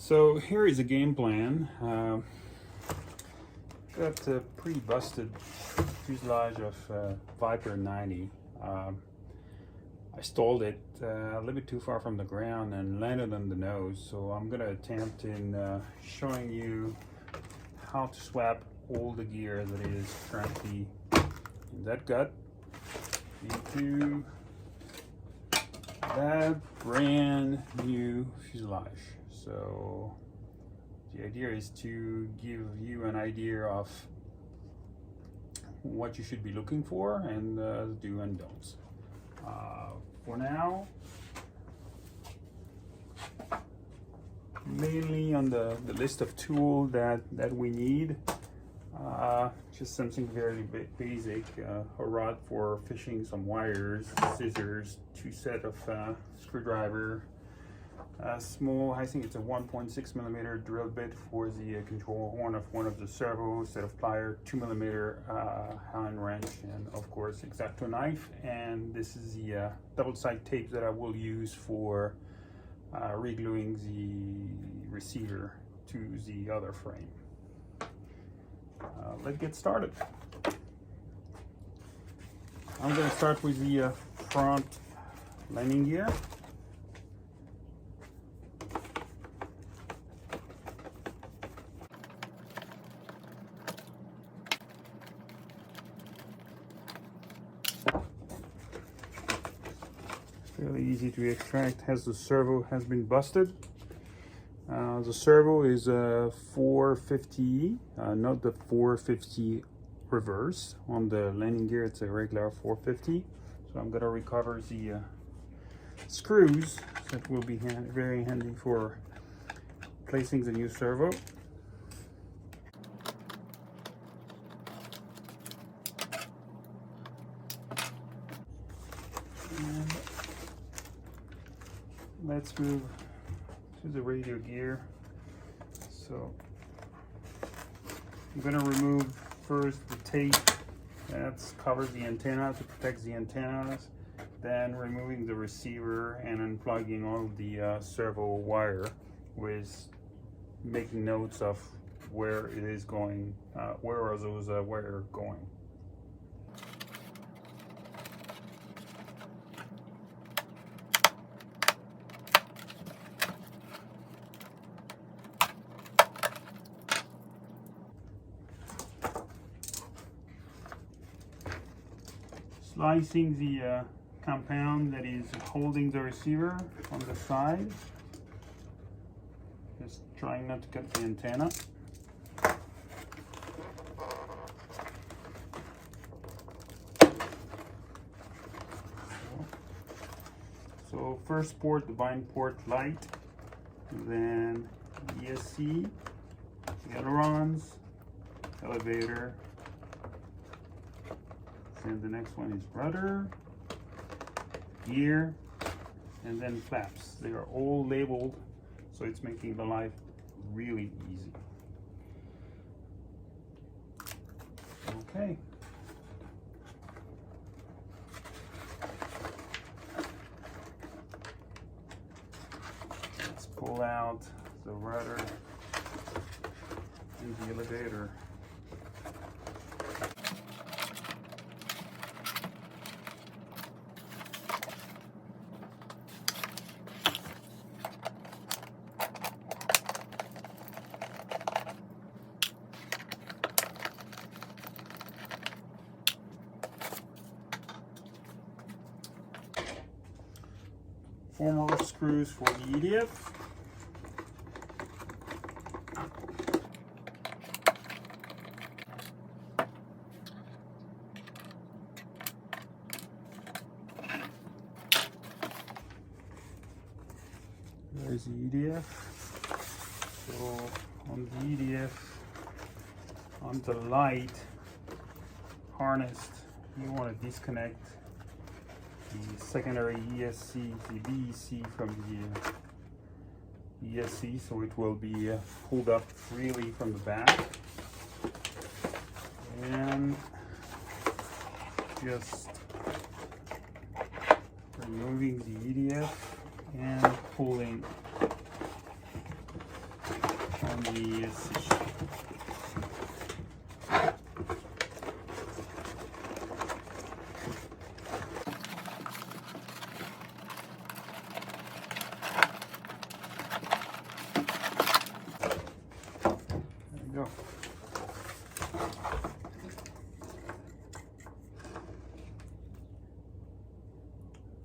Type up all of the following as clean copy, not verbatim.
So here is a game plan. Got a pretty busted fuselage of Viper 90. I stalled it a little bit too far from the ground and landed on the nose. So I'm gonna attempt in showing you how to swap all the gear that is currently in that gut into that brand new fuselage. So the idea is to give you an idea of what you should be looking for and do and don'ts. For now, mainly on the list of tools that we need, just something very basic, a rod for fishing some wires, scissors, 2 sets of screwdriver, a small, I think it's a 1.6mm drill bit for the control horn of one of the servos, set of pliers, 2mm Allen wrench, and of course X-Acto knife. And this is the double-side tape that I will use for regluing the receiver to the other frame. Let's get started. I'm going to start with the front landing gear. Fairly easy to extract as the servo has been busted. The servo is 450, not the 450 reverse. On the landing gear it's a regular 450. So I'm going to recover the screws that will be very handy for placing the new servo. And let's move to the radio gear. So I'm going to remove first the tape that covers the antenna to protect the antennas, then removing the receiver and unplugging all of the servo wire, with making notes of where it is going, where are those wires going. Slicing the compound that is holding the receiver on the side. Just trying not to cut the antenna. So first port, the bind port light, then ESC, ailerons, elevator, and the next one is rudder, gear, and then flaps. They are all labeled, so it's making the life really easy. Okay. Let's pull out the rudder and the elevator. Four more screws for the EDF. There's the EDF. So on the EDF, on the light harness, you want to disconnect the secondary ESC, the BEC from the ESC, so it will be pulled up freely from the back, and just removing the EDF and pulling Yes. There we go.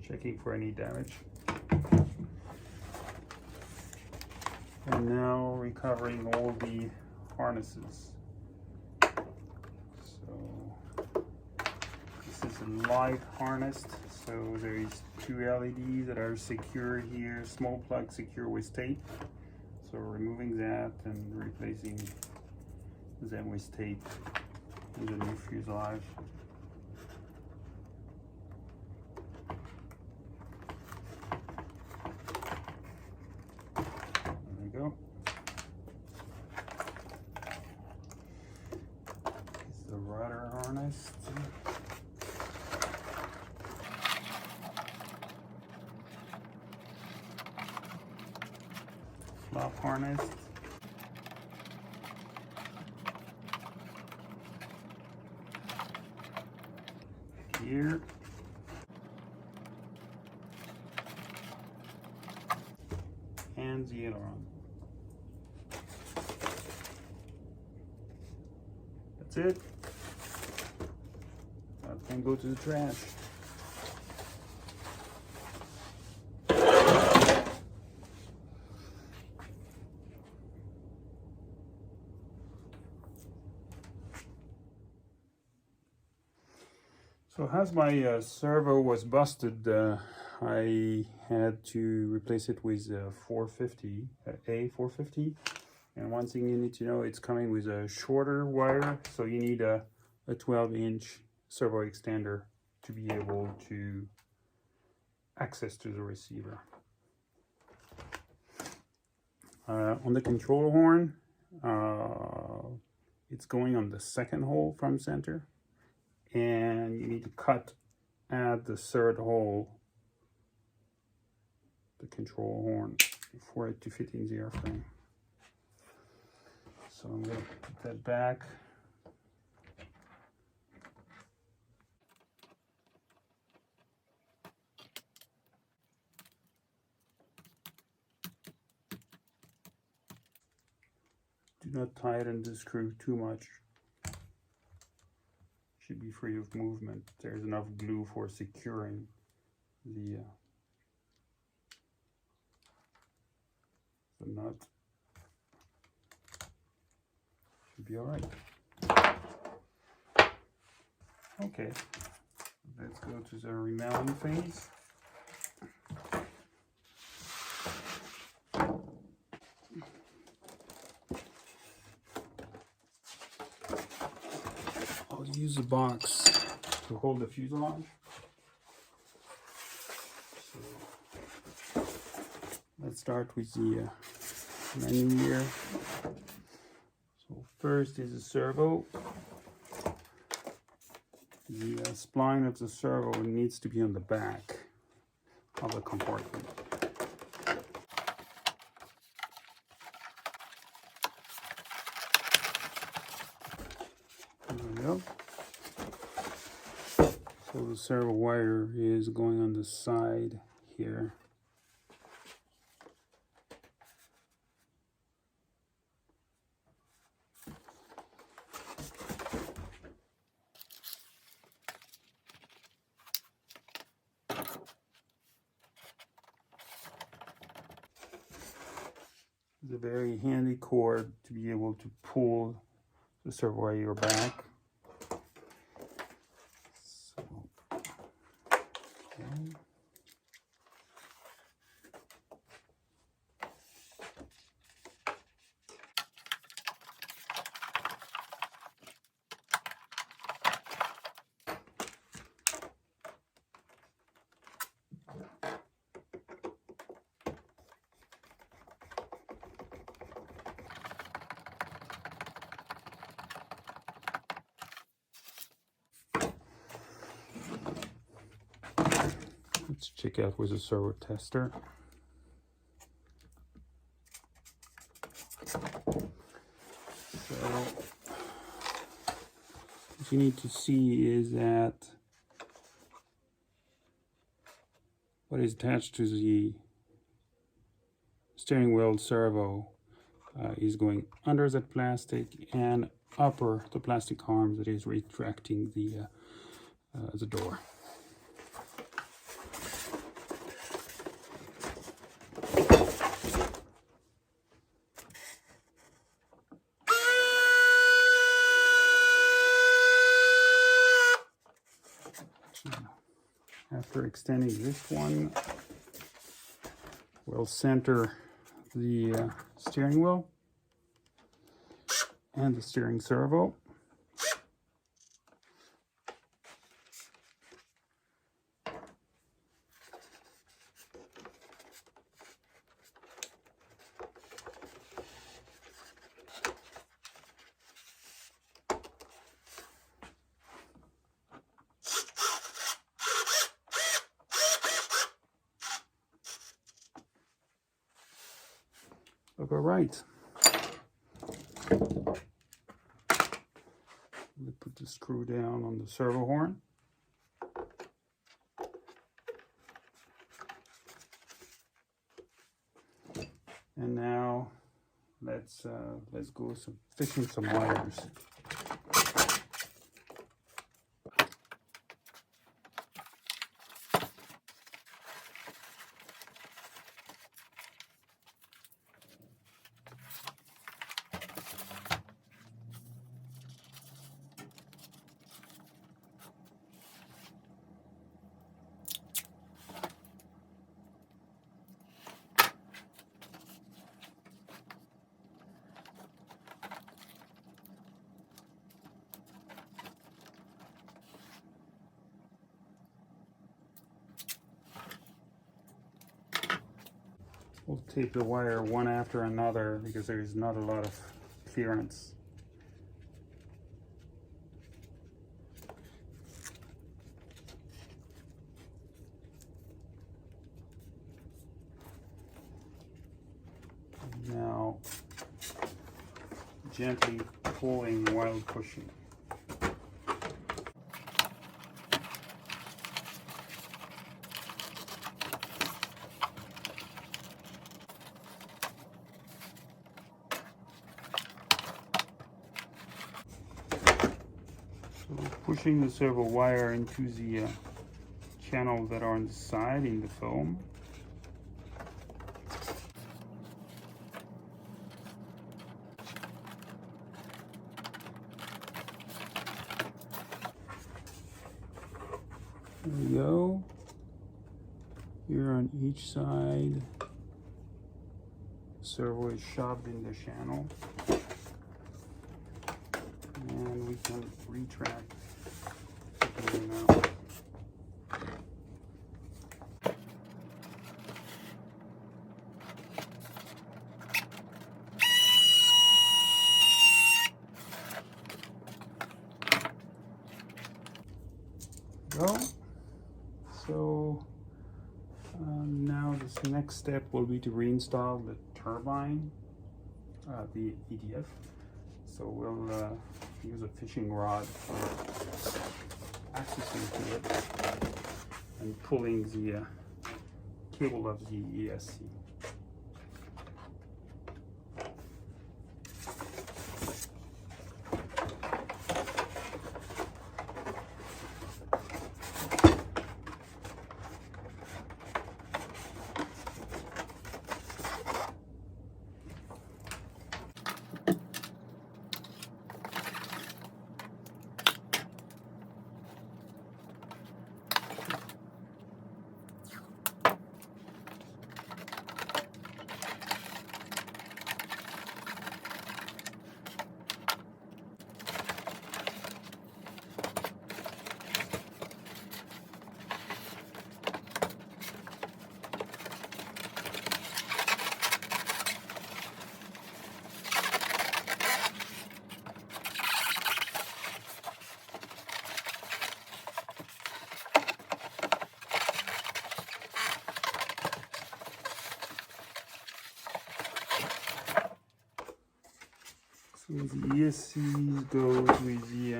Checking for any damage. And now recovering all the harnesses. So this is a light harness. So there is 2 LEDs that are secure here, small plug secure with tape. So removing that and replacing them with tape in the new fuselage. Go. It's the rudder harness. Flap harness. Gear. And the aileron. That's it. That can go to the trash. So as my servo was busted, I had to replace it with a 450, A450. And one thing you need to know, it's coming with a shorter wire, so you need a 12-inch servo extender to be able to access to the receiver. On the control horn, it's going on the second hole from center, and you need to cut at the third hole the control horn for it to fit in the airframe. So I'm going to put that back. Do not tighten the screw too much. Should be free of movement. There's enough glue for securing the nut. Should be all right. Okay, let's go to the remounting phase. I'll use the box to hold the fuselage. So let's start with the menu here. So first is the servo. The spline of the servo needs to be on the back of the compartment. There we go. So the servo wire is going on the side here. It's a very handy cord to be able to pull the servo wire back. So, okay. Let's check out with a servo tester. you need to see is that what is attached to the steering wheel servo is going under that plastic and upper the plastic arm that is retracting the door. After extending this one, we'll center the steering wheel and the steering servo. Look all right. We put the screw down on the servo horn. And now let's go fishing some wires. We'll tape the wire one after another because there's not a lot of clearance. Now, gently pulling while pushing. Pushing the servo wire into the channels that are on the side in the foam. There we go. Here on each side, the servo is shoved in the channel, and we can retract. Go. So now this next step will be to reinstall the turbine, the EDF. So we'll use a fishing rod for accessing to it and pulling the cable of the ESC. So the ESC goes with the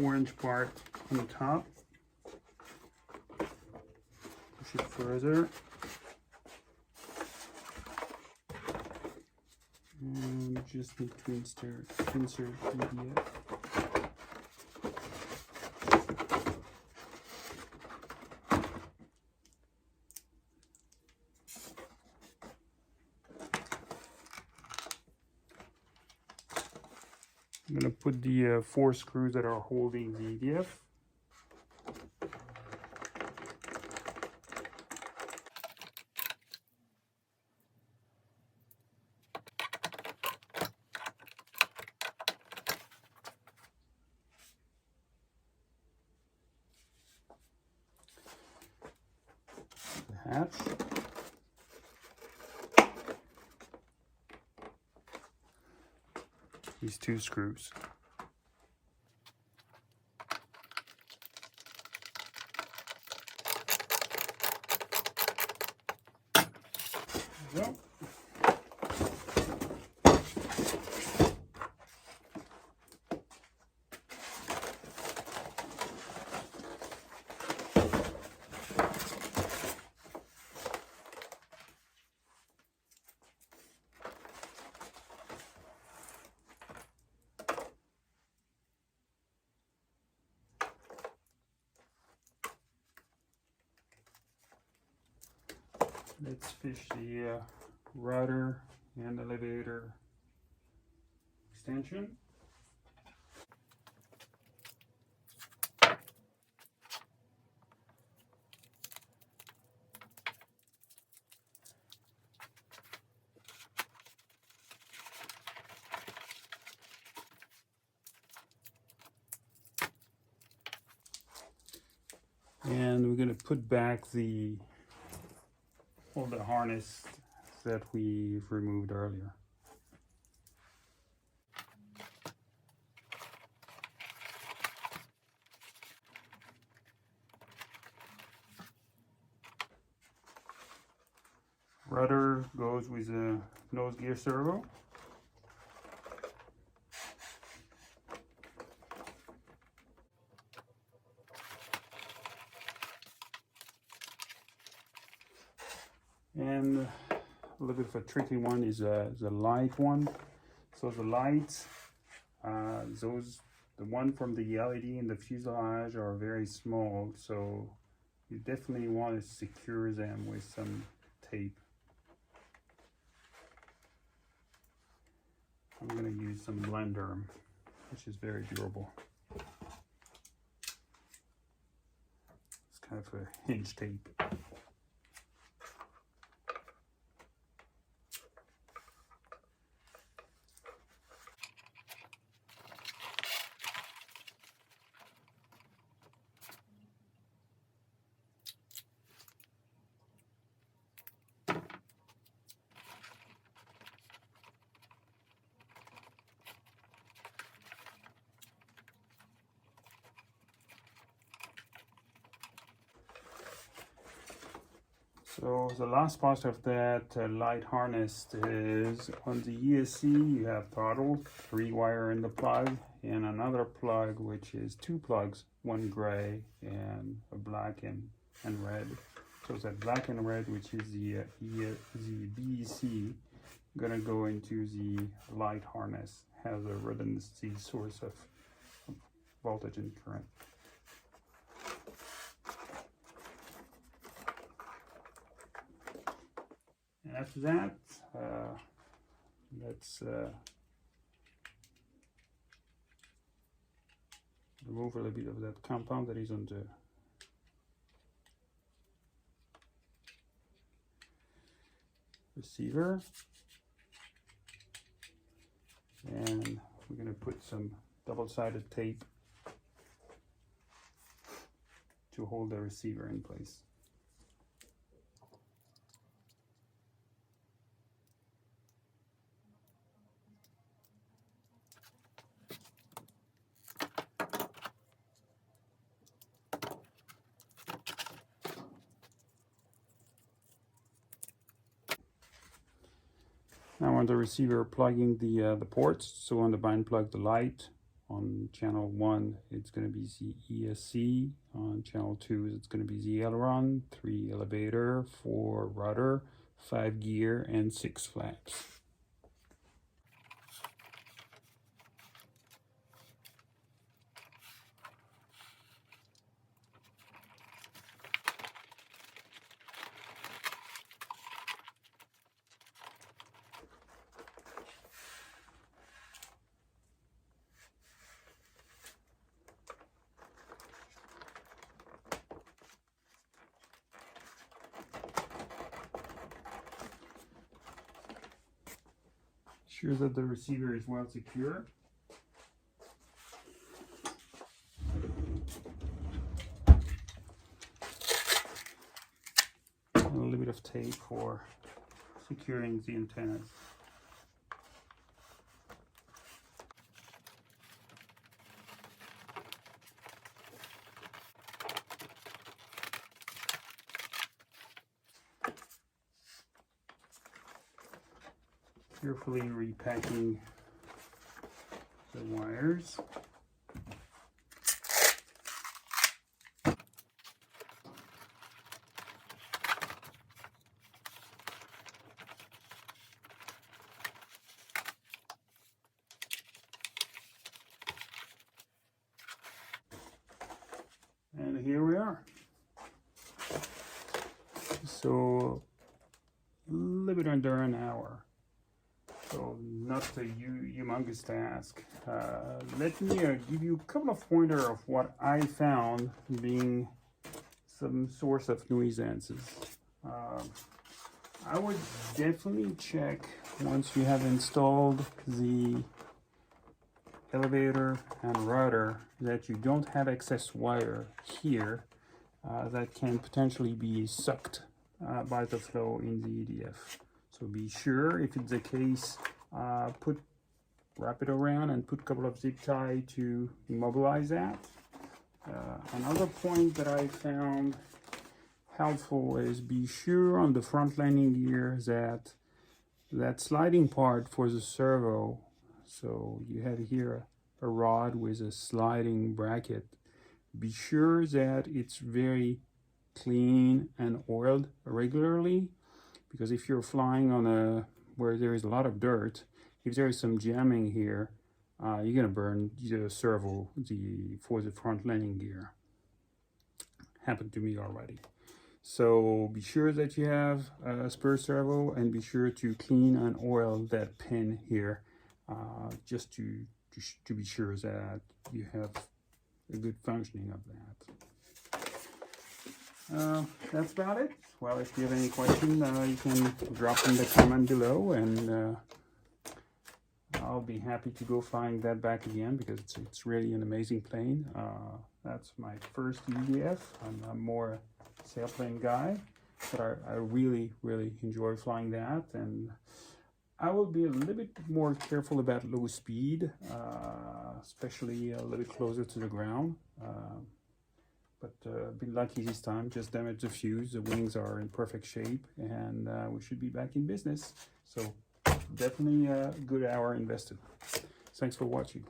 orange part on the top. Push it further. And we just need to insert EDF. I'm going to put the 4 screws that are holding the EDF. The hatch. These 2 screws. There we go. Let's fish the rudder and elevator extension. And we're going to put back all the harness that we removed earlier. Rudder goes with a nose gear servo. And a little bit of a tricky one is the light one. So the lights, the one from the LED and the fuselage are very small, so you definitely want to secure them with some tape. I'm going to use some blender, which is very durable. It's kind of a hinge tape. So the last part of that light harness is on the ESC. You have throttle, 3 wire in the plug, and another plug which is 2 plugs, one gray and a black and red. So that black and red, which is the BEC, gonna go into the light harness, has a redundancy source of voltage and current. After that, let's remove a little bit of that compound that is on the receiver, and we're going to put some double-sided tape to hold the receiver in place. Now on the receiver, plugging the ports. So on the bind plug, the light, On channel 1, it's going to be the ESC. On channel 2, it's going to be the aileron, 3 elevator, 4 rudder, 5 gear, and 6 flaps. Sure that the receiver is well secure. And a little bit of tape for securing the antennas. Carefully repacking the wires. And here we are. So a little bit under an hour. So not a humongous task. Let me give you a couple of pointers of what I found being some source of nuisances. I would definitely check once you have installed the elevator and rudder that you don't have excess wire here that can potentially be sucked by the flow in the EDF. So be sure, if it's the case, wrap it around and put a couple of zip tie to immobilize that. Another point that I found helpful is be sure on the front landing gear that sliding part for the servo, so you have here a rod with a sliding bracket, be sure that it's very clean and oiled regularly, because if you're flying on where there is a lot of dirt, if there is some jamming here, you're gonna burn the servo for the front landing gear. Happened to me already. So be sure that you have a spur servo, and be sure to clean and oil that pin here, just to be sure that you have a good functioning of that. That's about it. Well, if you have any questions, you can drop in the comment below, and I'll be happy to go flying that back again, because it's really an amazing plane. That's my first EDF. I'm more a sailplane guy, but I really enjoy flying that, and I will be a little bit more careful about low speed, especially a little bit closer to the ground. But been lucky this time, just damaged the fuse. The wings are in perfect shape, and we should be back in business. So definitely a good hour invested. Thanks for watching.